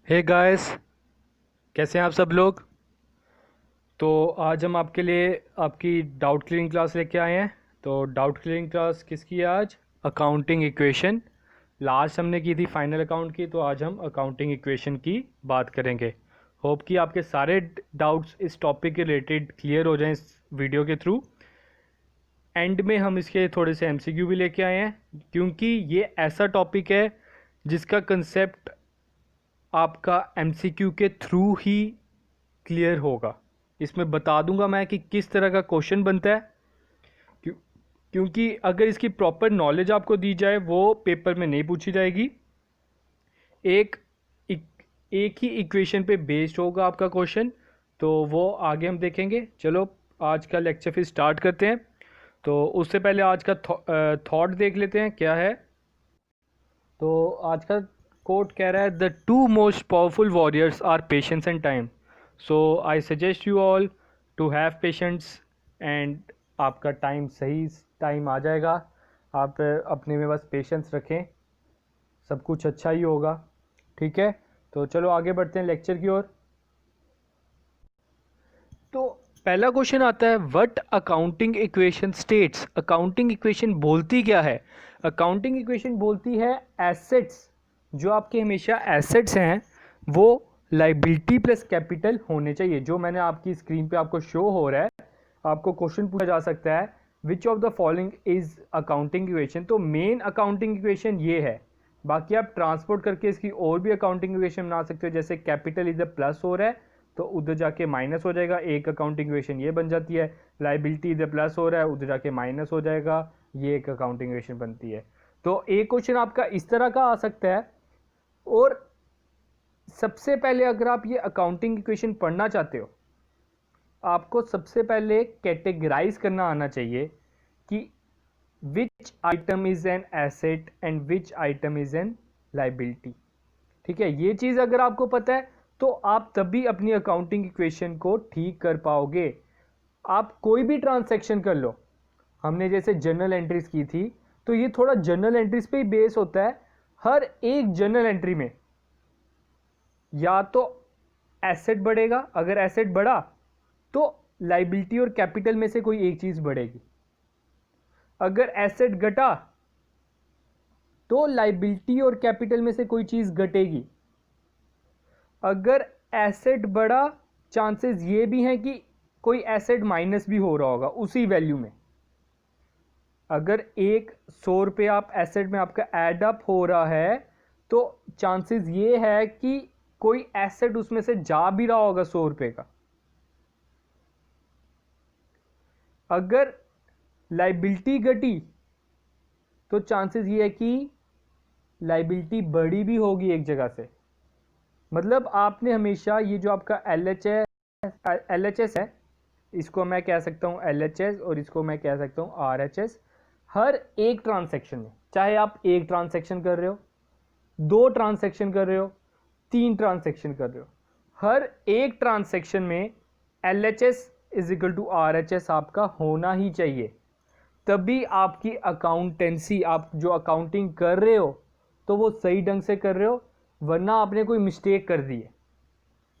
Hey guys, कैसे हैं आप सब लोग। तो आज हम आपके लिए आपकी डाउट क्लियरिंग क्लास लेके आए हैं। तो डाउट क्लियरिंग क्लास किसकी है आज? Accounting equation. लास्ट हमने की थी फाइनल अकाउंट की, तो आज हम अकाउंटिंग इक्वेशन की बात करेंगे। होप कि आपके सारे डाउट्स इस टॉपिक के रिलेटेड क्लियर हो जाएं इस वीडियो के थ्रू। एंड में हम इसके थोड़े से एमसीक्यू भी लेके आए हैं, क्योंकि ये ऐसा टॉपिक है जिसका कंसेप्ट आपका एमसीक्यू के थ्रू ही क्लियर होगा। इसमें बता दूंगा मैं कि किस तरह का क्वेश्चन बनता है, क्यों क्योंकि अगर इसकी प्रॉपर नॉलेज आपको दी जाए वो पेपर में नहीं पूछी जाएगी। एक एक ही इक्वेशन पे बेस्ड होगा आपका क्वेश्चन, तो वो आगे हम देखेंगे। चलो आज का लेक्चर फिर स्टार्ट करते हैं। तो उससे पहले आज का थॉट देख लेते हैं क्या है। तो आज का कोट कह रहा है, the two most powerful warriors are patience and time. So I suggest you all to have patience and आपका टाइम सही टाइम आ जाएगा। आप अपने में बस पेशेंस रखें, सब कुछ अच्छा ही होगा। ठीक है, तो चलो आगे बढ़ते हैं लेक्चर की ओर। तो पहला क्वेश्चन आता है, what accounting equation states. Accounting equation बोलती क्या है? अकाउंटिंग इक्वेशन बोलती है एसेट्स, जो आपके हमेशा एसेट्स हैं वो लाइबिलिटी प्लस कैपिटल होने चाहिए। जो मैंने आपकी स्क्रीन पे आपको शो हो रहा है, आपको क्वेश्चन पूछा जा सकता है विच of the following is accounting equation. तो मेन अकाउंटिंग इक्वेशन ये है। बाकी आप ट्रांसपोर्ट करके इसकी और भी अकाउंटिंग इक्वेशन बना सकते हो, जैसे कैपिटल इधर प्लस हो रहा है तो उधर जाके माइनस हो जाएगा, एक अकाउंटिंग इक्वेशन ये बन जाती है। लाइबिलिटी इधर प्लस हो रहा है, उधर जाके माइनस हो जाएगा, ये एक अकाउंटिंग इक्वेशन बनती है। तो एक क्वेश्चन आपका इस तरह का आ सकता है। और सबसे पहले अगर आप ये अकाउंटिंग इक्वेशन पढ़ना चाहते हो, आपको सबसे पहले कैटेगराइज करना आना चाहिए कि विच item is an asset and which item is an liability. ठीक है, ये चीज अगर आपको पता है तो आप तभी अपनी अकाउंटिंग इक्वेशन को ठीक कर पाओगे। आप कोई भी ट्रांसैक्शन कर लो, हमने जैसे जर्नल एंट्रीज की थी, तो ये थोड़ा जर्नल एंट्रीज पे ही बेस होता है। हर एक जर्नल एंट्री में या तो एसेट बढ़ेगा, अगर एसेट बढ़ा तो लाइबिलिटी और कैपिटल में से कोई एक चीज बढ़ेगी। अगर एसेट घटा तो लाइबिलिटी और कैपिटल में से कोई चीज घटेगी। अगर एसेट बढ़ा, चांसेस ये भी हैं कि कोई एसेट माइनस भी हो रहा होगा उसी वैल्यू में। अगर 100 रुपये आप एसेट में आपका एड अप हो रहा है, तो चांसेस ये है कि कोई एसेट उसमें से जा भी रहा होगा 100 रुपये का। अगर लाइबिलिटी घटी तो चांसेस ये है कि लाइबिलिटी बढ़ी भी होगी एक जगह से। मतलब आपने हमेशा ये जो आपका एल एच एस है, इसको मैं कह सकता हूँ LHS और इसको मैं कह सकता हूँ RHS। हर एक ट्रांसैक्शन में, चाहे आप एक ट्रांसैक्शन कर रहे हो, दो ट्रांसैक्शन कर रहे हो, तीन ट्रांसैक्शन कर रहे हो, हर एक ट्रांसैक्शन में LHS is equal to RHS आपका होना ही चाहिए। तभी आपकी अकाउंटेंसी, आप जो अकाउंटिंग कर रहे हो तो वो सही ढंग से कर रहे हो, वरना आपने कोई मिस्टेक कर दी है।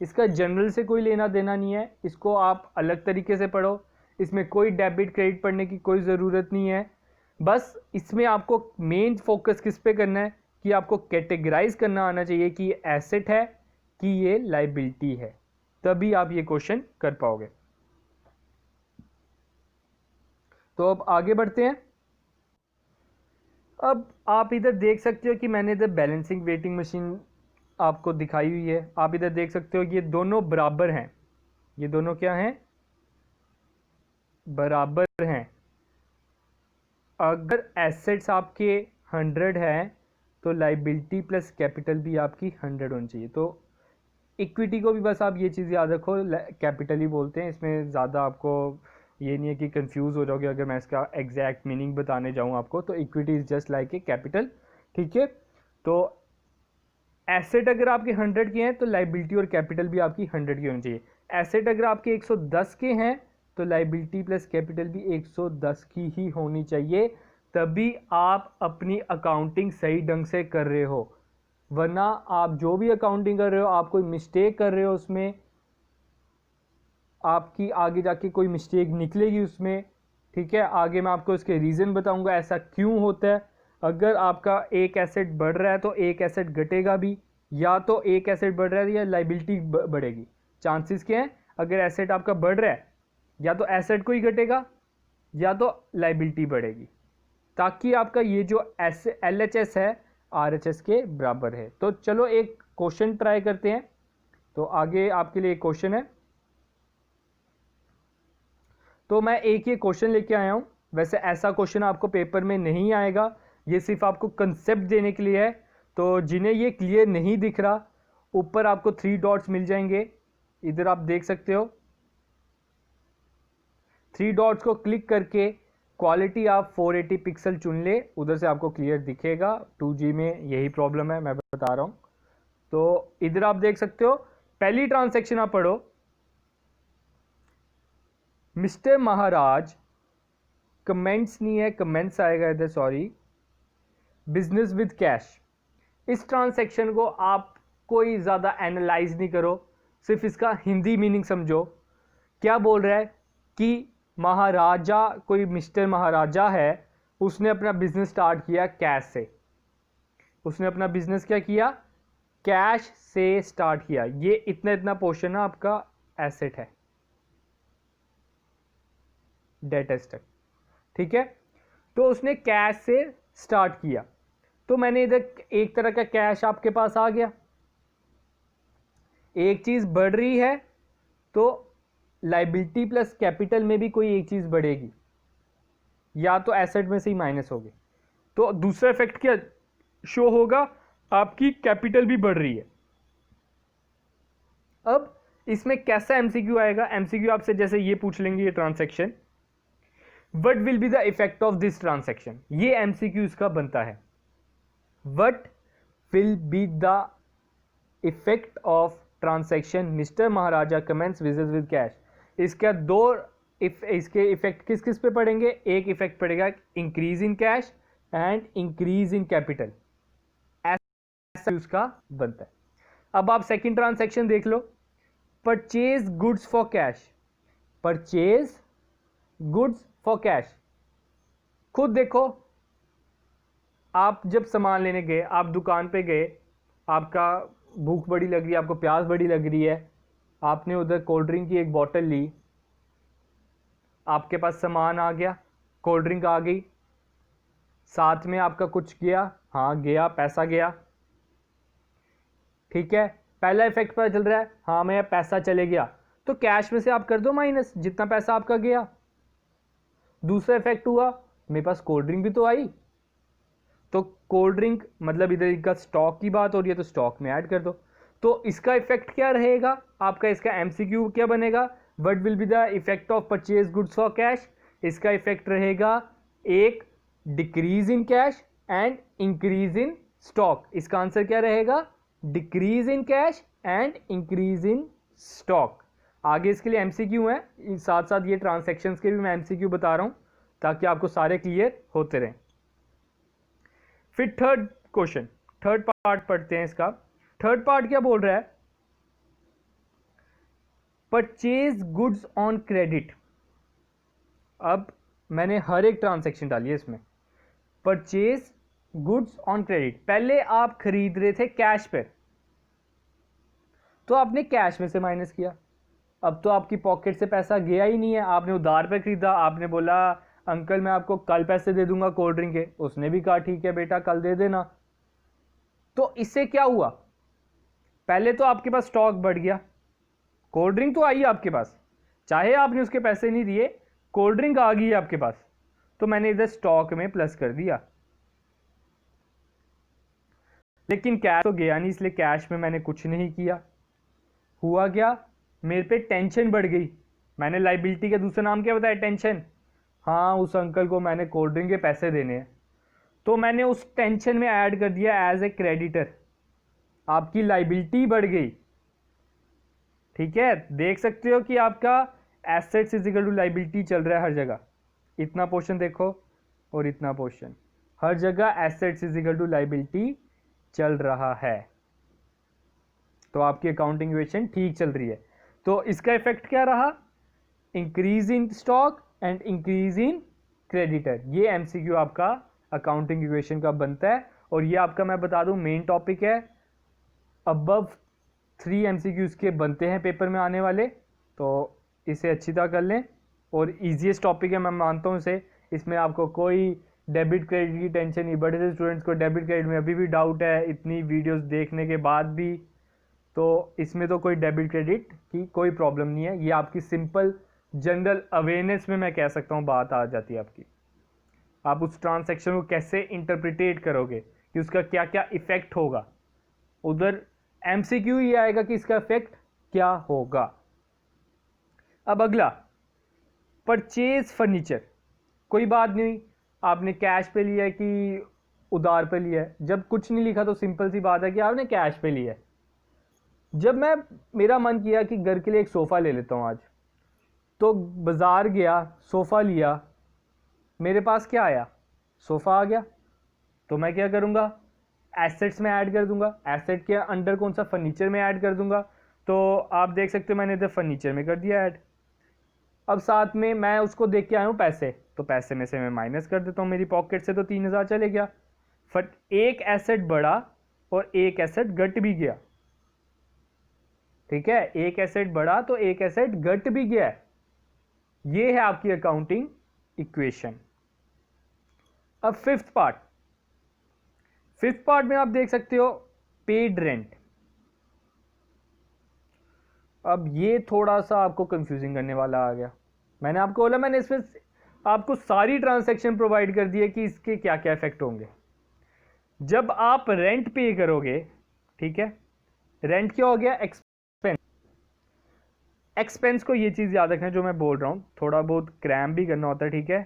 इसका जनरल से कोई लेना देना नहीं है, इसको आप अलग तरीके से पढ़ो। इसमें कोई डेबिट क्रेडिट पढ़ने की कोई ज़रूरत नहीं है। बस इसमें आपको मेन फोकस किस पे करना है कि आपको कैटेगराइज करना आना चाहिए कि ये एसेट है कि ये लाइबिलिटी है, तभी आप ये क्वेश्चन कर पाओगे। तो अब आगे बढ़ते हैं। अब आप इधर देख सकते हो कि मैंने इधर बैलेंसिंग वेटिंग मशीन आपको दिखाई हुई है। आप इधर देख सकते हो कि ये दोनों बराबर हैं। ये दोनों क्या हैं? बराबर हैं। अगर एसेट्स आपके 100 हैं तो लाइबिलिटी प्लस कैपिटल भी आपकी 100 होनी चाहिए। तो इक्विटी को भी बस आप ये चीज़ याद रखो, कैपिटल ही बोलते हैं। इसमें ज़्यादा आपको ये नहीं है कि कंफ्यूज हो जाओगे अगर मैं इसका एग्जैक्ट मीनिंग बताने जाऊँ आपको। तो equity is just like a capital. ठीक है, तो एसेट अगर आपके 100 के हैं तो लाइबिलिटी और कैपिटल भी आपकी 100 की होनी चाहिए। एसेट अगर आपके 110 के हैं तो लाइबिलिटी प्लस कैपिटल भी 110 की ही होनी चाहिए, तभी आप अपनी अकाउंटिंग सही ढंग से कर रहे हो। वरना आप जो भी अकाउंटिंग कर रहे हो, आप कोई मिस्टेक कर रहे हो उसमें, आपकी आगे जाके कोई मिस्टेक निकलेगी उसमें। ठीक है, आगे मैं आपको इसके रीज़न बताऊंगा ऐसा क्यों होता है। अगर आपका एक एसेट बढ़ रहा है तो एक एसेट घटेगा भी, या तो एक एसेट बढ़ रहा है या लाइबिलिटी बढ़ेगी। चांसेस क्या हैं, अगर एसेट आपका बढ़ रहा है या तो एसेट को ही घटेगा या तो लाइबिलिटी बढ़ेगी, ताकि आपका ये जो LHS है RHS के बराबर है। तो चलो एक क्वेश्चन ट्राई करते हैं। तो आगे आपके लिए एक क्वेश्चन है, तो मैं एक ये क्वेश्चन लेके आया हूं। वैसे ऐसा क्वेश्चन आपको पेपर में नहीं आएगा, ये सिर्फ आपको कंसेप्ट देने के लिए है। तो जिन्हें ये क्लियर नहीं दिख रहा, ऊपर आपको 3 डॉट्स मिल जाएंगे, इधर आप देख सकते हो। 3 डॉट्स को क्लिक करके क्वालिटी आप 480 पिक्सल चुन ले, उधर से आपको क्लियर दिखेगा। 2G में यही प्रॉब्लम है, मैं बता रहा हूं। तो इधर आप देख सकते हो, पहली ट्रांसैक्शन आप पढ़ो, मिस्टर महाराज, कमेंट्स नहीं है, कमेंट्स आएगा इधर, सॉरी, बिजनेस विद कैश। इस ट्रांसैक्शन को आप कोई ज़्यादा एनालाइज नहीं करो, सिर्फ इसका हिंदी मीनिंग समझो। क्या बोल रहा है कि महाराजा, कोई मिस्टर महाराजा है, उसने अपना बिजनेस स्टार्ट किया कैश से। उसने अपना बिजनेस क्या किया, कैश से स्टार्ट किया। ये इतना इतना पोर्शन आपका एसेट है, डेट एसेट। ठीक है, तो उसने कैश से स्टार्ट किया, तो मैंने इधर एक तरह का कैश आपके पास आ गया। एक चीज बढ़ रही है तो लाइबिलिटी प्लस कैपिटल में भी कोई एक चीज बढ़ेगी, या तो एसेट में से ही माइनस होगी। तो दूसरा इफेक्ट क्या शो होगा, आपकी कैपिटल भी बढ़ रही है। अब इसमें कैसा एमसीक्यू आएगा, एमसीक्यू आपसे जैसे ये पूछ लेंगे, ये transaction, what will be the effect of this transaction, ये एमसीक्यू इसका बनता है। What will be the effect of transaction mister Maharaja comments business with cash. इसका दो इसके इफेक्ट किस किस पे पड़ेंगे, एक इफेक्ट पड़ेगा increase in cash and increase in capital, ऐसा उसका बनता है। अब आप सेकंड ट्रांसैक्शन देख लो, purchase goods for cash. Purchase goods for cash, खुद देखो, आप जब सामान लेने गए, आप दुकान पे गए, आपका भूख बड़ी लग रही है, आपको प्यास बड़ी लग रही है, आपने उधर कोल्ड ड्रिंक की एक बोतल ली, आपके पास सामान आ गया, कोल्ड ड्रिंक आ गई, साथ में आपका कुछ गया, हाँ गया, पैसा गया। ठीक है, पहला इफेक्ट पता चल रहा है, हाँ मेरा पैसा चले गया, तो कैश में से आप कर दो माइनस जितना पैसा आपका गया। दूसरा इफेक्ट हुआ, मेरे पास कोल्ड ड्रिंक भी तो आई, तो कोल्ड ड्रिंक मतलब इधर इनका स्टॉक की बात हो रही है, तो स्टॉक में ऐड कर दो। तो इसका इफेक्ट क्या रहेगा आपका, इसका एमसीक्यू क्या बनेगा, what will be the effect of purchase goods for cash. इसका इफेक्ट रहेगा एक decrease in cash and increase in stock. इसका आंसर क्या रहेगा, decrease in cash and increase in stock. आगे इसके लिए एमसीक्यू है, साथ साथ ये ट्रांसैक्शंस के भी मैं एमसीक्यू बता रहा हूं ताकि आपको सारे क्लियर होते रहें। फिर थर्ड क्वेश्चन, थर्ड पार्ट पढ़ते हैं इसका। थर्ड पार्ट क्या बोल रहा है, परचेज गुड्स ऑन क्रेडिट। अब मैंने हर एक ट्रांसैक्शन डाली है इसमें, परचेज गुड्स ऑन क्रेडिट। पहले आप खरीद रहे थे कैश पे, तो आपने कैश में से माइनस किया। अब तो आपकी पॉकेट से पैसा गया ही नहीं है, आपने उधार पे खरीदा, आपने बोला अंकल मैं आपको कल पैसे दे दूंगा कोल्ड ड्रिंक के, उसने भी कहा ठीक है बेटा कल दे देना। तो इससे क्या हुआ, पहले तो आपके पास स्टॉक बढ़ गया, कोल्ड ड्रिंक तो आई आपके पास, चाहे आपने उसके पैसे नहीं दिए, कोल्ड ड्रिंक आ गई आपके पास, तो मैंने इधर स्टॉक में प्लस कर दिया। लेकिन कैश तो गया नहीं, इसलिए कैश में मैंने कुछ नहीं किया। हुआ क्या, मेरे पे टेंशन बढ़ गई। मैंने लाइबिलिटी का दूसरा नाम क्या बताया, टेंशन। हाँ, उस अंकल को मैंने कोल्ड ड्रिंक के पैसे देने हैं, तो मैंने उस टेंशन में ऐड कर दिया एज ए क्रेडिटर, आपकी लाइबिलिटी बढ़ गई। ठीक है, देख सकते हो कि आपका assets is equal to liability चल रहा है हर जगह। इतना पोर्शन देखो और इतना पोर्शन, हर जगह assets is equal to liability चल रहा है, तो आपकी अकाउंटिंग इक्वेशन ठीक चल रही है। तो इसका इफेक्ट क्या रहा? Increase in stock and increase in creditor. ये एमसीक्यू आपका अकाउंटिंग इक्वेशन का बनता है, और ये आपका मैं बता दूं मेन टॉपिक है। अबव 3 एमसीक्यूज के बनते हैं पेपर में आने वाले, तो इसे अच्छी तरह कर लें। और ईजीएस्ट टॉपिक है, मैं मानता हूँ इसे। इसमें आपको कोई डेबिट क्रेडिट की टेंशन नहीं। बड़े से स्टूडेंट्स को डेबिट क्रेडिट में अभी भी डाउट है इतनी वीडियोस देखने के बाद भी, तो इसमें तो कोई डेबिट क्रेडिट की कोई प्रॉब्लम नहीं है। ये आपकी सिंपल जनरल अवेयरनेस में मैं कह सकता हूँ बात आ जाती है आपकी। आप उस ट्रांसैक्शन को कैसे इंटरप्रिटेट करोगे कि उसका क्या क्या इफेक्ट होगा, उधर एमसीक्यू ये आएगा कि इसका इफेक्ट क्या होगा। अब अगला, परचेज फर्नीचर। कोई बात नहीं, आपने कैश पे लिया है कि उधार पे लिया है। जब कुछ नहीं लिखा तो सिंपल सी बात है कि आपने कैश पे लिया है। जब मेरा मन किया कि घर के लिए एक सोफ़ा ले लेता हूँ आज, तो बाज़ार गया, सोफ़ा लिया, मेरे पास क्या आया? सोफ़ा आ गया। तो मैं क्या करूँगा? एसेट्स में ऐड कर दूंगा। एसेट के अंडर कौन सा? फर्नीचर में ऐड कर दूंगा। तो आप देख सकते हो मैंने इधर फर्नीचर में कर दिया ऐड। अब साथ में मैं उसको देख के आया हूँ पैसे, तो पैसे में से मैं माइनस कर देता हूँ मेरी पॉकेट से, तो 3000 चले गया। फट एक एसेट बढ़ा और एक एसेट घट भी गया। ठीक है, एक एसेट बढ़ा तो एक एसेट घट भी गया। ये है आपकी अकाउंटिंग इक्वेशन। अब फिफ्थ पार्ट में आप देख सकते हो पेड रेंट। अब ये थोड़ा सा आपको कंफ्यूजिंग करने वाला आ गया। मैंने आपको बोला, मैंने इसमें आपको सारी ट्रांसैक्शन प्रोवाइड कर दी है कि इसके क्या क्या इफेक्ट होंगे जब आप रेंट पे करोगे। ठीक है, रेंट क्या हो गया? एक्सपेंस। एक्सपेंस को ये चीज़ याद रखना जो मैं बोल रहा हूँ, थोड़ा बहुत क्रैम भी करना होता है। ठीक है,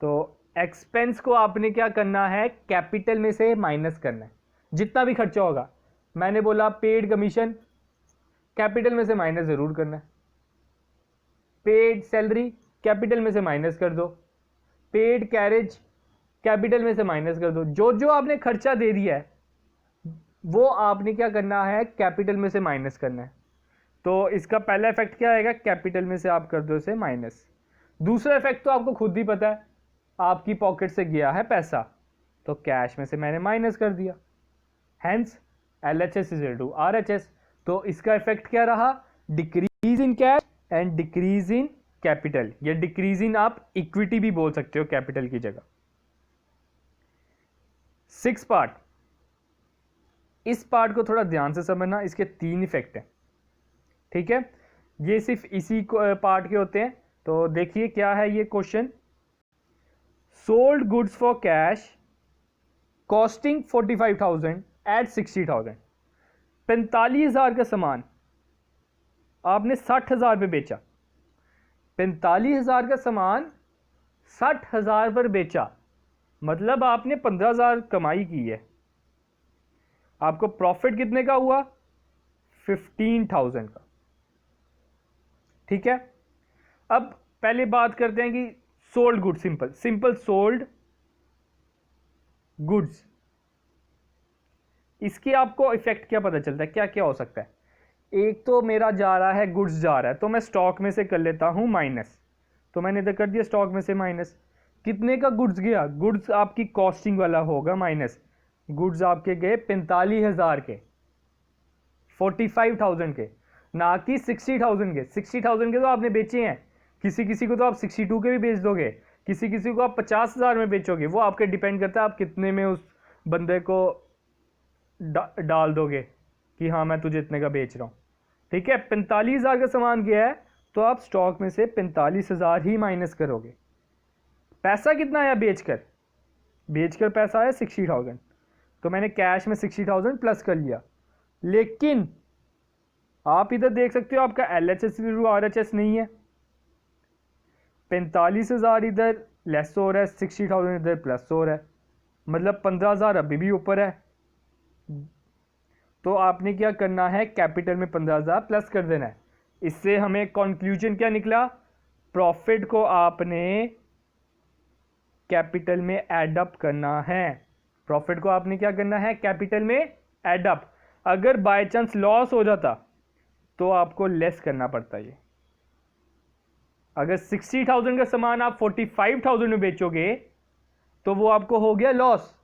तो एक्सपेंस को आपने क्या करना है? कैपिटल में से माइनस करना है, जितना भी खर्चा होगा। मैंने बोला पेड कमीशन, कैपिटल में से माइनस जरूर करना है। पेड सैलरी, कैपिटल में से माइनस कर दो। पेड कैरेज, कैपिटल में से माइनस कर दो। जो जो आपने खर्चा दे दिया है वो आपने क्या करना है? कैपिटल में से माइनस करना है। तो इसका पहला इफेक्ट क्या आएगा? कैपिटल में से आप कर दो इसे माइनस। दूसरा इफेक्ट तो आपको खुद ही पता है, आपकी पॉकेट से गया है पैसा, तो कैश में से मैंने माइनस कर दिया। Hence LHS is equal to RHS। तो इसका इफेक्ट क्या रहा? Decrease in cash and decrease in capital, या डिक्रीज इन आप इक्विटी भी बोल सकते हो कैपिटल की जगह। सिक्स पार्ट, इस पार्ट को थोड़ा ध्यान से समझना, इसके 3 इफेक्ट हैं। ठीक है, ये सिर्फ इसी पार्ट के होते हैं। तो देखिए क्या है ये question. Sold goods for cash costing 45,000 at 60,000। 45,000 का सामान आपने 60,000 पे बेचा। 45,000 का सामान 60,000 पर बेचा, मतलब आपने 15,000 कमाई की है। आपको प्रॉफिट कितने का हुआ? 15,000 का। ठीक है, अब पहले बात करते हैं कि sold goods, simple sold goods, इसके आपको इफेक्ट क्या पता चलता है? क्या क्या हो सकता है? एक तो मेरा जा रहा है, गुड्स जा रहा है, तो मैं स्टॉक में से कर लेता हूं माइनस। तो मैंने इधर कर दिया स्टॉक में से माइनस। कितने का गुड्स गया? गुड्स आपकी कॉस्टिंग वाला होगा माइनस। गुड्स आपके गए 45,000 के, 45,000 के, ना कि 60,000 के। 60,000 के तो आपने बेचे हैं। किसी किसी को तो आप 62 के भी बेच दोगे, किसी किसी को आप 50,000 में बेचोगे। वो आपके डिपेंड करता है आप कितने में उस बंदे को डाल दोगे कि हाँ मैं तुझे इतने का बेच रहा हूँ। ठीक है, 45,000 का सामान गया है, तो आप स्टॉक में से 45,000 ही माइनस करोगे। पैसा कितना आया बेचकर पैसा आया 60,000, तो मैंने कैश में 60,000 प्लस कर लिया। लेकिन आप इधर देख सकते हो आपका LHS RHS नहीं है। 45,000 इधर लेस हो रहा है, 60,000 इधर प्लस हो रहा है, मतलब 15,000 अभी भी ऊपर है। तो आपने क्या करना है? कैपिटल में 15,000 प्लस कर देना है। इससे हमें कंक्लूजन क्या निकला? प्रॉफिट को आपने कैपिटल में ऐड अप करना है। प्रॉफिट को आपने क्या करना है, कैपिटल में एड अप। अगर बाय चांस लॉस हो जाता तो आपको लेस करना पड़ता है। अगर 60,000 का सामान आप 45,000 में बेचोगे तो वो आपको हो गया लॉस,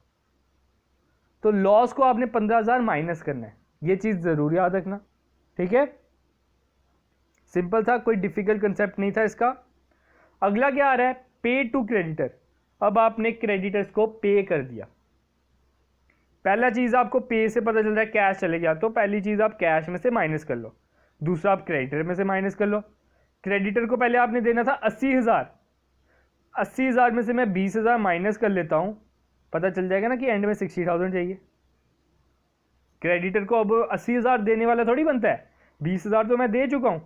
तो लॉस को आपने 15,000 माइनस करना है। ये चीज जरूर याद रखना, ठीक है। सिंपल था, कोई डिफिकल्ट कंसेप्ट नहीं था इसका। अगला क्या आ रहा है, पे टू क्रेडिटर। अब आपने क्रेडिटर्स को पे कर दिया। पहला चीज आपको पे से पता चल रहा है कैश चले गया, तो पहली चीज आप कैश में से माइनस कर लो, दूसरा आप क्रेडिटर में से माइनस कर लो। क्रेडिटर को पहले आपने देना था 80,000, 80,000 में से मैं 20,000 माइनस कर लेता हूं, पता चल जाएगा ना कि एंड में 60,000 चाहिए। क्रेडिटर को अब 80,000 देने वाला थोड़ी बनता है, 20,000 तो मैं दे चुका हूं,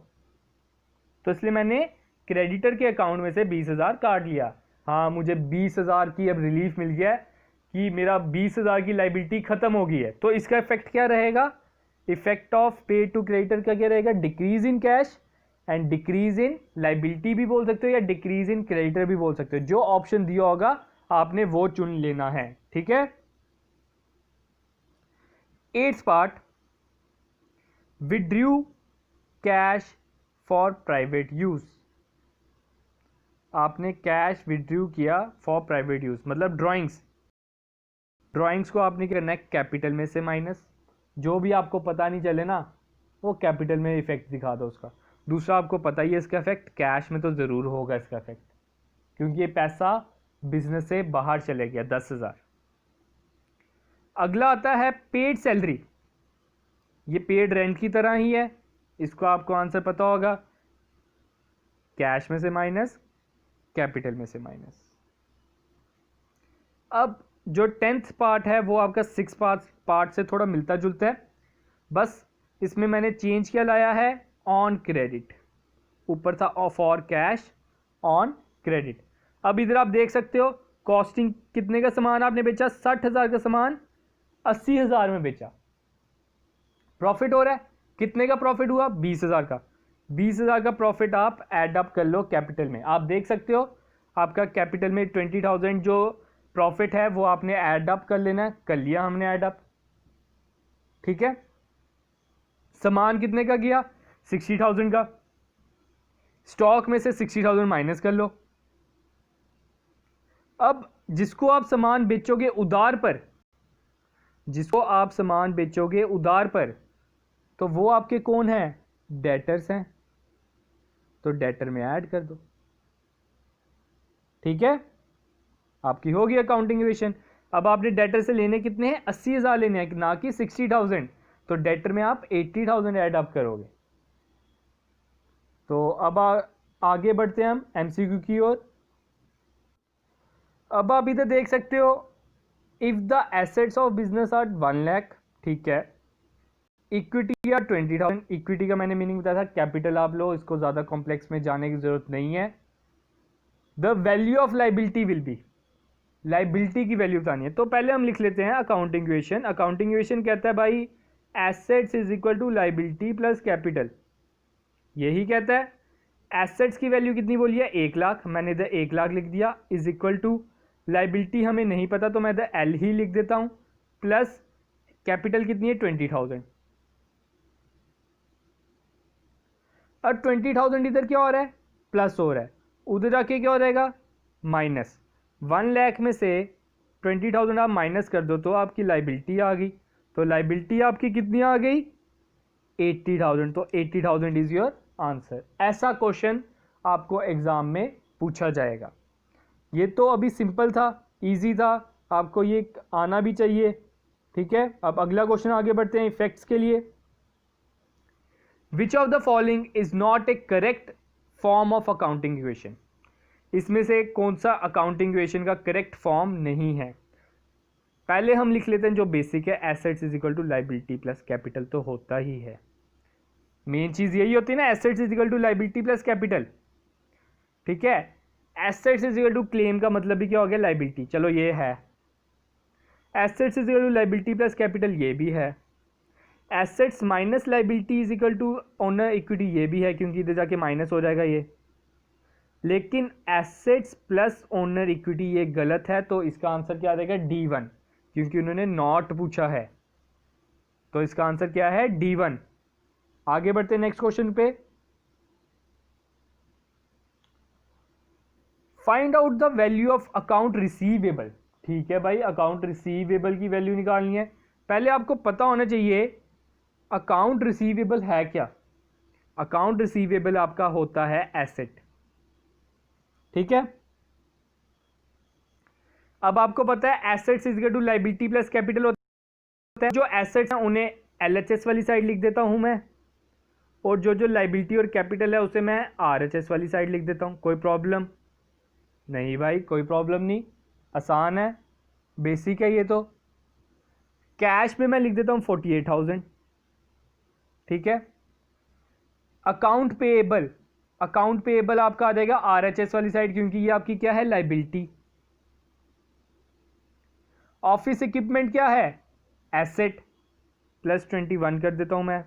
तो इसलिए मैंने क्रेडिटर के अकाउंट में से 20,000 काट लिया। हाँ, मुझे 20,000 की अब रिलीफ मिल गया है कि मेरा 20,000 की लाइबिलिटी खत्म हो गई है। तो इसका इफेक्ट क्या रहेगा, इफेक्ट ऑफ पे टू क्रेडिटर का क्या रहेगा, decrease in cash and decrease in liability भी बोल सकते हो या डिक्रीज इन क्रेडिटर भी बोल सकते हो। जो ऑप्शन दिया होगा आपने वो चुन लेना है, ठीक है। 8th part, withdrew cash for private use. आपने कैश विड्रू किया फॉर प्राइवेट यूज, मतलब ड्राइंग्स को आपने क्या करना है, कैपिटल में से माइनस। जो भी आपको पता नहीं चले ना वो कैपिटल में इफेक्ट दिखा दो उसका। दूसरा आपको पता ही है इसका इफेक्ट, कैश में तो ज़रूर होगा इसका इफेक्ट, क्योंकि ये पैसा बिजनेस से बाहर चले गया 10,000। अगला आता है पेड सैलरी। ये पेड रेंट की तरह ही है, इसको आपको आंसर पता होगा, कैश में से माइनस, कैपिटल में से माइनस। अब जो 10th पार्ट है वो आपका 6 पार्ट से थोड़ा मिलता जुलता है, बस इसमें मैंने चेंज क्या लाया है, ऑन क्रेडिट। ऊपर था फॉर कैश, ऑन क्रेडिट। अब इधर आप देख सकते हो कॉस्टिंग कितने का सामान आपने बेचा, 60,000 का सामान 80,000 में बेचा, प्रॉफिट हो रहा है। कितने का प्रॉफिट हुआ, 20,000 का। 20,000 का प्रॉफिट आप एड अप कर लो कैपिटल में। आप देख सकते हो आपका कैपिटल में 20,000 जो प्रॉफिट है वो आपने एड अप कर लेना है, कर लिया हमने एड अप, ठीक है। सामान कितने का गया, 60,000 का। स्टॉक में से 60,000 माइनस कर लो। अब जिसको आप सामान बेचोगे उधार पर, जिसको आप सामान बेचोगे उधार पर, तो वो आपके कौन है, डेटर्स हैं, तो डेटर में ऐड कर दो, ठीक है। आपकी होगी अकाउंटिंग इक्वेशन। अब आपने डेटर से लेने कितने हैं, 80,000 लेने हैं, ना कि 60,000, तो डेटर में आप 80,000 ऐड अप करोगे। तो अब आगे बढ़ते हैं हम एमसीक्यू की ओर। अब आप इधर देख सकते हो, if the assets of business are 1 lakh, ठीक है, इक्विटी या 20,000। इक्विटी का मैंने मीनिंग बताया था, कैपिटल आप लो, इसको ज्यादा कॉम्प्लेक्स में जाने की जरूरत नहीं है। The value of liability will B, liability की वैल्यू बतानी है। तो पहले हम लिख लेते हैं अकाउंटिंग इक्वेशन। अकाउंटिंग इक्वेशन कहता है भाई assets is equal to liability plus capital, यही कहता है। एसेट्स की वैल्यू कितनी बोली है, 1 लाख, मैंने इधर 1 लाख लिख दिया, इज इक्वल टू लाइबिलिटी हमें नहीं पता तो मैं इधर एल ही लिख देता हूं, प्लस कैपिटल कितनी है, 20,000। और 20,000 इधर क्या हो रहा है, प्लस हो रहा है, उधर जाके क्या हो जाएगा, माइनस। 1 लाख में से 20,000 आप माइनस कर दो तो आपकी लाइबिलिटी आ गई, तो लाइबिलिटी आपकी कितनी आ गई, 80,000। तो 80,000 इज योर आंसर। ऐसा क्वेश्चन आपको एग्जाम में पूछा जाएगा। ये तो अभी सिंपल था, इजी था, आपको ये आना भी चाहिए, ठीक है। अब अगला क्वेश्चन आगे बढ़ते हैं इफेक्ट्स के लिए। विच of the following is not A correct form of accounting equation. इसमें से कौन सा अकाउंटिंग इक्वेशन का करेक्ट फॉर्म नहीं है। पहले हम लिख लेते हैं जो बेसिक है, assets is equal to liability plus capital तो होता ही है, मेन चीज यही होती है ना, assets is equal to liability plus capital, ठीक है। Assets is equal to claim का मतलब भी क्या हो गया, लाइबिलिटी, चलो ये है। Assets is equal to liability plus capital, ये भी है। Assets minus liability is equal to owner equity, ये भी है, क्योंकि इधर जाके माइनस हो जाएगा ये। लेकिन एसेट्स प्लस ओनर इक्विटी ये गलत है, तो इसका आंसर क्या आ जाएगा, D1। क्योंकि उन्होंने नॉट पूछा है। तो इसका आंसर क्या है? D1। आगे बढ़ते हैं नेक्स्ट क्वेश्चन पे। Find out the value of account receivable. ठीक है भाई, अकाउंट रिसीवेबल की वैल्यू निकालनी है। पहले आपको पता होना चाहिए अकाउंट रिसीवेबल है क्या। अकाउंट रिसीवेबल आपका होता है एसेट। ठीक है, अब आपको पता है assets is equal to liability plus capital होता है। जो एसेट्स हैं उन्हें एलएचएस वाली साइड लिख देता हूं मैं, और जो लायबिलिटी और कैपिटल है उसे मैं आरएचएस वाली साइड लिख देता हूं। कोई प्रॉब्लम नहीं भाई, कोई प्रॉब्लम नहीं, आसान है, बेसिक है ये तो। कैश में मैं लिख देता हूं 48,000। ठीक है, अकाउंट पेएबल, अकाउंट पेएबल आपका आ जाएगा आरएचएस वाली साइड, क्योंकि ये आपकी क्या है? लायबिलिटी। ऑफिस इक्विपमेंट क्या है? एसेट, प्लस 21 कर देता हूं मैं।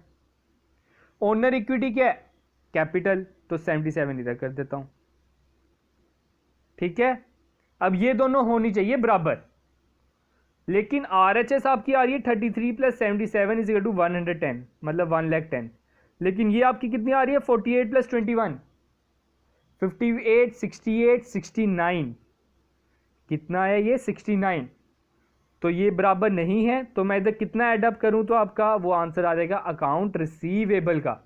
ओनर इक्विटी क्या है? कैपिटल, तो 77 इधर कर देता हूं। ठीक है, अब ये दोनों होनी चाहिए बराबर, लेकिन आरएचएस आपकी आ रही है 33 प्लस 77 इज इक्वल टू 110, मतलब 1,10,000। लेकिन ये आपकी कितनी आ रही है? 48 प्लस 21, 58, 68, 69। कितना है ये? 69। तो ये बराबर नहीं है, तो मैं इधर कितना एडअप करूं तो आपका वो आंसर आ जाएगा अकाउंट रिसीवेबल का।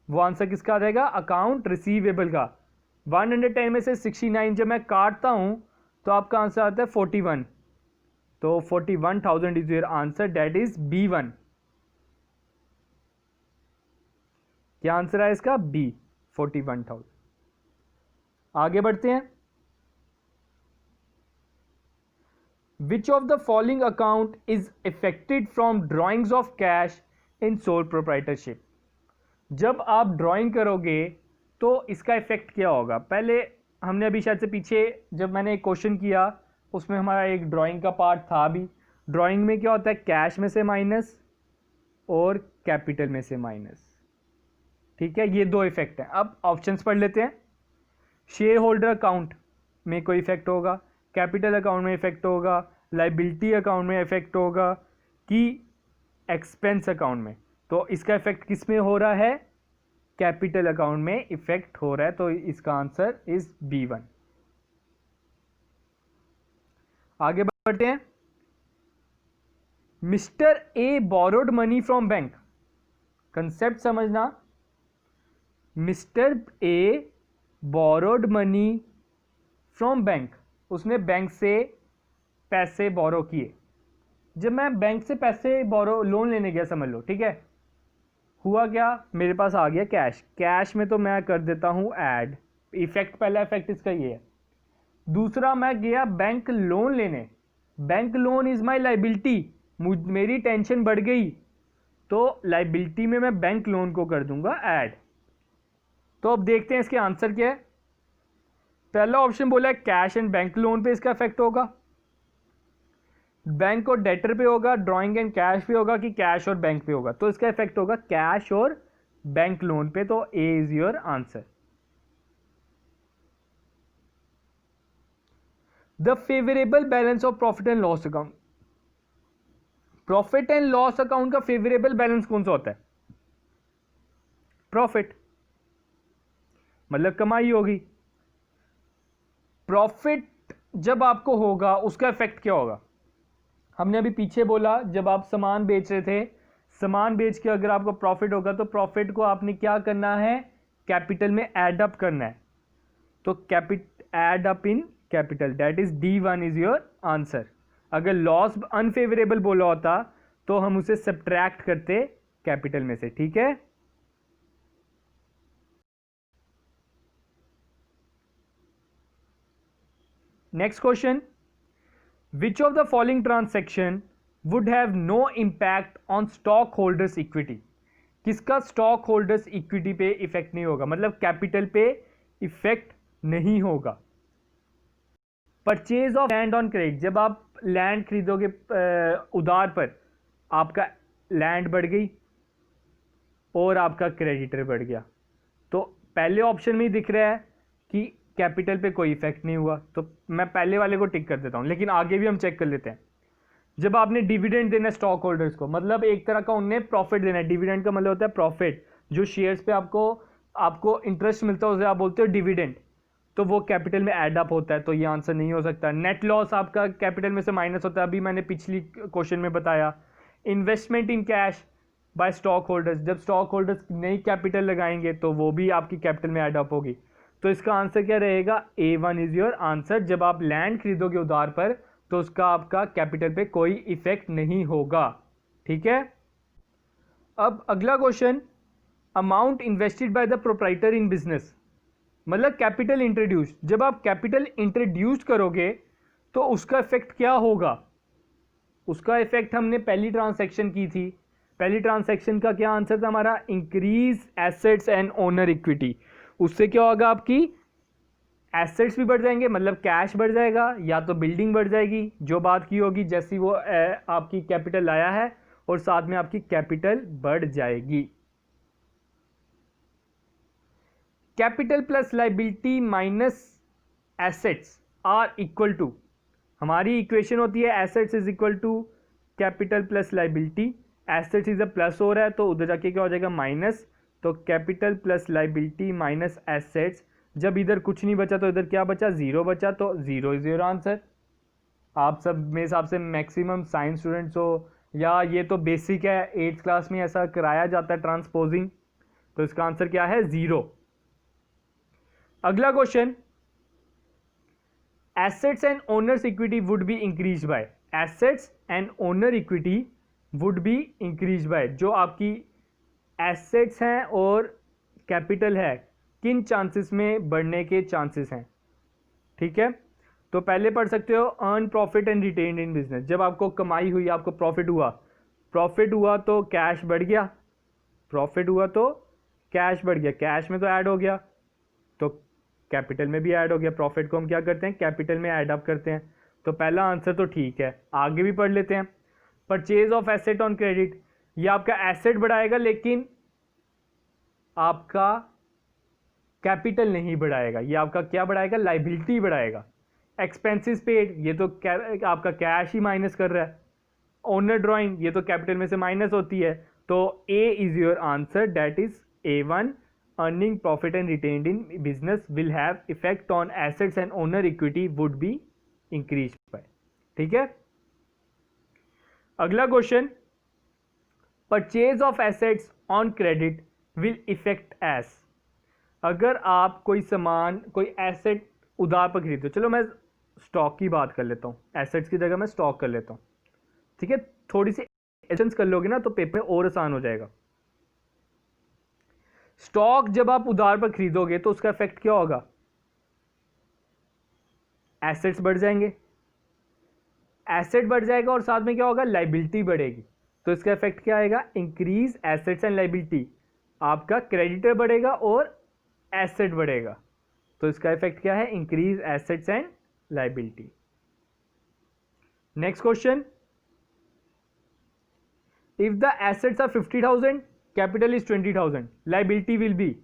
वो आंसर किसका आ जाएगा? अकाउंट रिसीवेबल का। 110 में से 69 जब मैं काटता हूं तो आपका आंसर आता है 41। तो 41,000 is your answer, that is B1। क्या आंसर है इसका? B, 41,000। आगे बढ़ते हैं। Which of the following account is affected from drawings of cash in sole proprietorship? जब आप ड्राइंग करोगे तो इसका इफेक्ट क्या होगा? पहले हमने अभी शायद से पीछे जब मैंने एक क्वेश्चन किया उसमें हमारा एक ड्राइंग का पार्ट था भी। ड्राइंग में क्या होता है? कैश में से माइनस और कैपिटल में से माइनस। ठीक है, ये दो इफेक्ट हैं। अब ऑप्शंस पढ़ लेते हैं। शेयर होल्डर अकाउंट में कोई इफेक्ट होगा, कैपिटल अकाउंट में इफेक्ट होगा, लायबिलिटी अकाउंट में इफेक्ट होगा, कि एक्सपेंस अकाउंट में। तो इसका इफेक्ट किस में हो रहा है? कैपिटल अकाउंट में इफेक्ट हो रहा है, तो इसका आंसर इज B1। आगे बढ़ते हैं। Mister A borrowed money from bank. Concept समझना, mister A borrowed money from bank, उसने बैंक से पैसे बोरो किए। जब मैं बैंक से पैसे बोरो लोन लेने गया समझ लो, ठीक है, हुआ क्या? मेरे पास आ गया कैश। कैश में तो मैं कर देता हूं ऐड, इफेक्ट, पहला इफेक्ट इसका ये है। दूसरा, मैं गया बैंक लोन लेने, bank loan is my liability, मेरी टेंशन बढ़ गई, तो लायबिलिटी में मैं बैंक लोन को कर दूंगा ऐड। तो अब देखते हैं इसके आंसर क्या है। पहला ऑप्शन बोला है कैश एंड बैंक लोन पे इसका इफेक्ट होगा, बैंक और डेटर पे होगा, ड्राइंग एंड कैश पे होगा, कि कैश और बैंक पे होगा। तो इसका इफेक्ट होगा कैश और बैंक लोन पे, तो A is your answer. The favourable balance of profit and loss account. Profit and loss account का फेवरेबल बैलेंस कौन सा होता है? प्रॉफिट, मतलब कमाई होगी। प्रॉफिट जब आपको होगा उसका इफेक्ट क्या होगा? हमने अभी पीछे बोला जब आप सामान बेच रहे थे, सामान बेच के अगर आपको प्रॉफिट होगा तो प्रॉफिट को आपने क्या करना है? कैपिटल में ऐड अप करना है। तो add up in capital, that is D1 is your answer. अगर लॉस अनफेवरेबल बोला होता तो हम उसे सब्ट्रैक्ट करते कैपिटल में से। ठीक है, next question. Which of the following transaction would have no impact on stock holders equity? किसका स्टॉक होल्डर्स इक्विटी पे इफेक्ट नहीं होगा, मतलब कैपिटल पे इफेक्ट नहीं होगा? Purchase of land on credit, जब आप लैंड खरीदोगे उधार पर, आपका लैंड बढ़ गई और आपका क्रेडिटर बढ़ गया, तो पहले ऑप्शन में ही दिख रहा है कि कैपिटल पे कोई इफेक्ट नहीं हुआ, तो मैं पहले वाले को टिक कर देता हूं। लेकिन आगे भी हम चेक कर लेते हैं। जब आपने डिविडेंड देना है स्टॉक होल्डर्स को, मतलब एक तरह का उन्हें प्रॉफिट देना है। डिविडेंड का मतलब होता है प्रॉफिट, जो शेयर्स पे आपको इंटरेस्ट मिलता है उसे आप बोलते हो डिविडेंड, तो वो कैपिटल में ऐड अप होता है, तो ये आंसर नहीं हो सकता। नेट लॉस आपका कैपिटल में से माइनस होता है, अभी मैंने पिछली क्वेश्चन में बताया। Investment in cash by stock holders, जब स्टॉक होल्डर्स नई कैपिटल लगाएंगे तो वो भी आपकी कैपिटल में ऐड अप होगी। तो इसका आंसर क्या रहेगा, A1 इज योर आंसर। जब आप लैंड खरीदोगे उधार पर तो उसका आपका कैपिटल पे कोई इफेक्ट नहीं होगा, ठीक है। अब अगला question, amount invested by the proprietor in business, मतलब कैपिटल इंट्रोड्यूस। जब आप कैपिटल इंट्रोड्यूस करोगे तो उसका इफेक्ट क्या होगा, उसका इफेक्ट हमने पहली ट्रांसैक्शन की थी। पहली ट्रांसैक्शन का क्या आंसर था हमारा, increase assets and owner equity. उससे क्या होगा, आपकी एसेट्स भी बढ़ जाएंगे, मतलब कैश बढ़ जाएगा, या तो बिल्डिंग बढ़ जाएगी, जो बात की होगी जैसी वो आपकी कैपिटल लाया है, और साथ में आपकी कैपिटल बढ़ जाएगी। Capital plus liability minus assets are equal to, हमारी इक्वेशन होती है assets is equal to capital plus liability. Assets is a plus हो रहा है तो उधर जाके क्या हो जाएगा माइनस, तो capital plus liability minus assets. जब इधर कुछ नहीं बचा तो इधर क्या बचा, जीरो बचा, तो जीरो इज योर आंसर। आप सब मेरे हिसाब से मैक्सिमम साइंस स्टूडेंट्स हो, या ये तो बेसिक है, 8th क्लास में ऐसा कराया जाता है ट्रांसपोजिंग, तो इसका आंसर क्या है, जीरो। अगला question, assets and owners equity would be increased by, assets and owner equity would be increased by, जो आपकी assets हैं और कैपिटल है किन चांसेस में बढ़ने के चांसेस हैं, ठीक है। तो पहले पढ़ सकते हो, earn profit and retain in business, जब आपको कमाई हुई, आपको प्रॉफिट हुआ तो कैश बढ़ गया, प्रॉफिट हुआ तो कैश बढ़ गया, कैश में तो ऐड हो गया, तो कैपिटल में भी ऐड हो गया। प्रॉफिट को हम क्या करते हैं, कैपिटल में ऐड अप करते हैं। तो पहला आंसर तो ठीक है, आगे भी पढ़ लेते हैं। Purchase of asset on credit, ये आपका एसेट बढ़ाएगा लेकिन आपका कैपिटल नहीं बढ़ाएगा, ये आपका क्या बढ़ाएगा, लाइबिलिटी बढ़ाएगा। एक्सपेंसेस पेड, ये तो आपका कैश ही माइनस कर रहा है। ओनर ड्राइंग, ये तो कैपिटल में से माइनस होती है, तो A is your answer, that is A1। earning profit and retained in business will have effect on assets and owner equity would be increased by, ठीक है। अगला question, purchase of assets on credit will effect S, अगर आप कोई सामान, कोई asset उधार पर खरीदते हो, चलो मैं स्टॉक की बात कर लेता हूँ, एसेट्स की जगह मैं स्टॉक कर लेता हूँ, ठीक है। थोड़ी सी एसेंस कर लोगे ना तो पेपर और आसान हो जाएगा। स्टॉक जब आप उधार पर खरीदोगे तो उसका इफेक्ट क्या होगा, एसेट्स बढ़ जाएंगे, एसेट बढ़ जाएगा और साथ में क्या होगा, लाइबिलिटी बढ़ेगी, तो इसका इफेक्ट क्या आएगा, इंक्रीज एसेट्स एंड लाइबिलिटी। आपका क्रेडिटर बढ़ेगा और एसेट बढ़ेगा, तो इसका इफेक्ट क्या है, increase assets and liability. Next question, if the assets are 50,000, capital is 20,000, liability will be,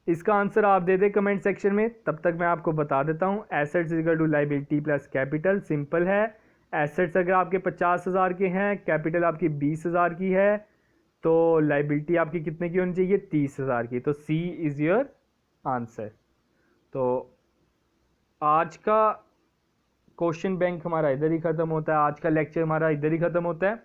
इसका आंसर आप दे दे कमेंट सेक्शन में, तब तक मैं आपको बता देता हूं। Assets equal to liability plus capital, simple है। एसेट्स अगर आपके 50,000 के हैं, कैपिटल आपकी 20,000 की है, तो लाइबिलिटी आपकी कितने की होनी चाहिए, 30,000 की, तो सी इज योर आंसर। तो आज का क्वेश्चन बैंक हमारा इधर ही ख़त्म होता है, आज का लेक्चर हमारा इधर ही ख़त्म होता है।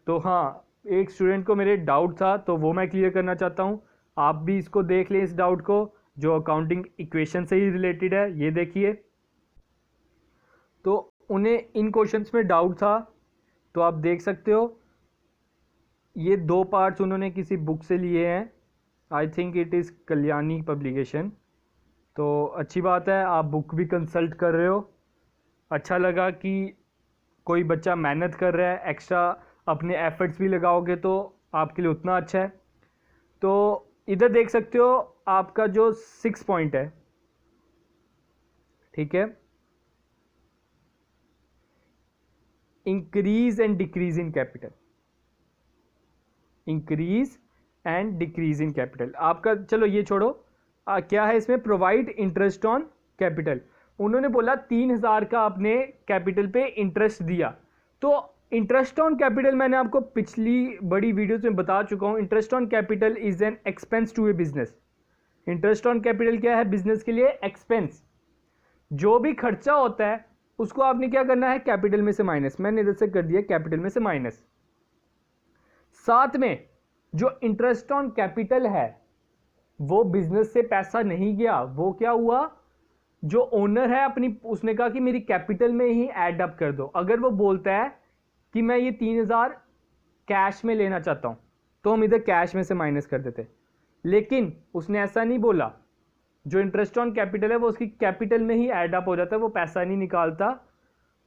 तो हाँ, एक स्टूडेंट को मेरे डाउट था तो वो मैं क्लियर करना चाहता हूँ, आप भी इसको देख लें, इस डाउट को जो अकाउंटिंग इक्वेशन से ही रिलेटेड है। ये देखिए, तो उन्हें इन क्वेश्चंस में डाउट था, तो आप देख सकते हो ये 2 पार्ट्स उन्होंने किसी बुक से लिए हैं, I think it is Kalyani publication. तो अच्छी बात है, आप बुक भी कंसल्ट कर रहे हो, अच्छा लगा कि कोई बच्चा मेहनत कर रहा है, एक्स्ट्रा अपने एफर्ट्स भी लगाओगे तो आपके लिए उतना अच्छा है। तो इधर देख सकते हो आपका जो 6 पॉइंट है, ठीक है, increase and decrease in capital, increase and decrease in capital आपका, चलो ये छोड़ो, क्या है इसमें, प्रोवाइड इंटरेस्ट ऑन कैपिटल। उन्होंने बोला 3,000 का आपने कैपिटल पे इंटरेस्ट दिया, तो इंटरेस्ट ऑन कैपिटल मैंने आपको पिछली बड़ी वीडियोस में बता चुका हूं, interest on capital is an expense to a business. Interest on capital क्या है? बिजनेस के लिए एक्सपेंस। जो भी खर्चा होता है उसको आपने क्या करना है? कैपिटल में से माइनस। मैंने इधर से कर दिया कैपिटल में से माइनस। साथ में जो इंटरेस्ट ऑन कैपिटल है वो बिजनेस से पैसा नहीं गया, वो क्या हुआ? जो ओनर है अपनी, उसने कहा कि मेरी कैपिटल में ही ऐड अप कर दो। अगर वो बोलता है कि मैं ये 3,000 कैश में लेना चाहता हूं, तो हम इधर कैश में से माइनस कर देते, लेकिन उसने ऐसा नहीं बोला। जो इंटरेस्ट ऑन कैपिटल है वो उसकी कैपिटल में ही ऐड अप हो जाता है, वो पैसा नहीं निकालता,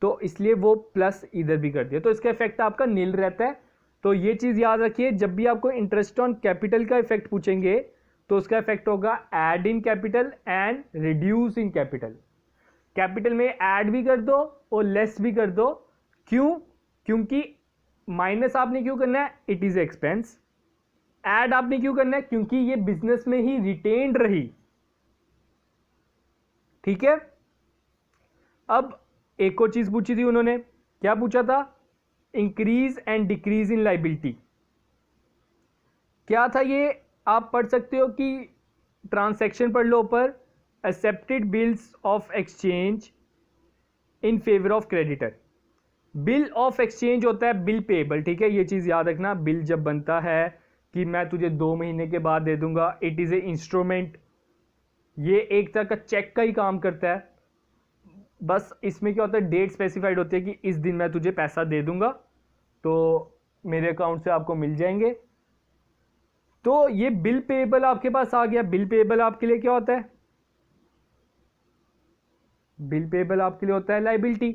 तो इसलिए वो प्लस इधर भी कर दिया, तो इसका इफेक्ट आपका नील रहता है। तो ये चीज याद रखिए, जब भी आपको इंटरेस्ट ऑन कैपिटल का इफेक्ट पूछेंगे तो उसका इफेक्ट होगा add in capital and reduce in capital. Capital में ऐड भी कर दो और लेस भी कर दो। क्यों? क्योंकि माइनस आपने क्यों करना है? It is expense. ऐड आपने क्यों करना है? क्योंकि ये बिजनेस में ही रिटेन्ड रही। ठीक है। अब एक और चीज पूछी थी उन्होंने, क्या पूछा था? Increase and decrease in liability. क्या था ये? आप पढ़ सकते हो कि ट्रांसैक्शन पढ़ लो ऊपर, accepted bills of exchange in favour of creditor. Bill of exchange होता है बिल पेएबल, ठीक है, ये चीज याद रखना। बिल जब बनता है कि मैं तुझे 2 महीने के बाद दे दूंगा, इट इज ए इंस्ट्रूमेंट, ये एक तरह का चेक का ही काम करता है। बस इसमें क्या होता है, डेट स्पेसिफाइड होती है कि इस दिन मैं तुझे पैसा दे दूंगा, तो मेरे अकाउंट से आपको मिल जाएंगे। तो ये बिल पेएबल आपके पास आ गया। बिल पेएबल आपके लिए क्या होता है? बिल पेएबल आपके लिए होता है लाइबिलिटी,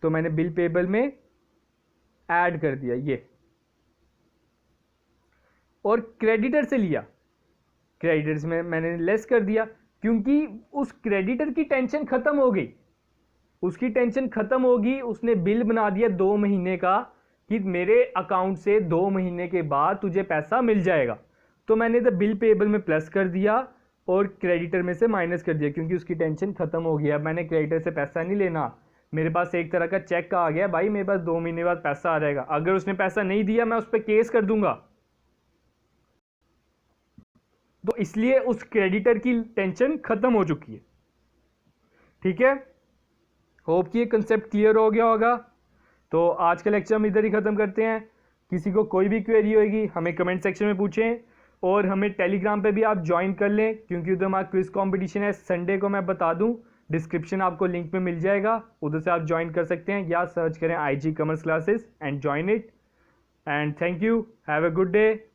तो मैंने बिल पेएबल में ऐड कर दिया ये। और क्रेडिटर से लिया, क्रेडिटर्स में मैंने लेस कर दिया, क्योंकि उस क्रेडिटर की टेंशन खत्म हो गई। उसकी टेंशन खत्म होगी, उसने बिल बना दिया 2 महीने का कि मेरे अकाउंट से 2 महीने के बाद तुझे पैसा मिल जाएगा, तो मैंने तो बिल पेएबल में प्लस कर दिया और क्रेडिटर में से माइनस कर दिया, क्योंकि उसकी टेंशन खत्म हो गया। मैंने क्रेडिटर से पैसा नहीं लेना, मेरे पास एक तरह का चेक आ गया, भाई मेरे पास 2 महीने बाद पैसा आ जाएगा। अगर उसने पैसा नहीं दिया मैं उस पर केस कर दूंगा, तो इसलिए उस क्रेडिटर की टेंशन खत्म हो चुकी है। ठीक है, होप कि ये कंसेप्ट क्लियर हो गया होगा। तो आज का लेक्चर हम इधर ही खत्म करते हैं। किसी को कोई भी क्वेरी होगी हमें कमेंट सेक्शन में पूछें, और हमें टेलीग्राम पे भी आप ज्वाइन कर लें, क्योंकि उधर हमारा क्विज कंपटीशन है संडे को। मैं बता दूं, डिस्क्रिप्शन आपको लिंक में मिल जाएगा, उधर से आप ज्वाइन कर सकते हैं, या सर्च करें IG commerce classes and join it. And thank you, have a good day.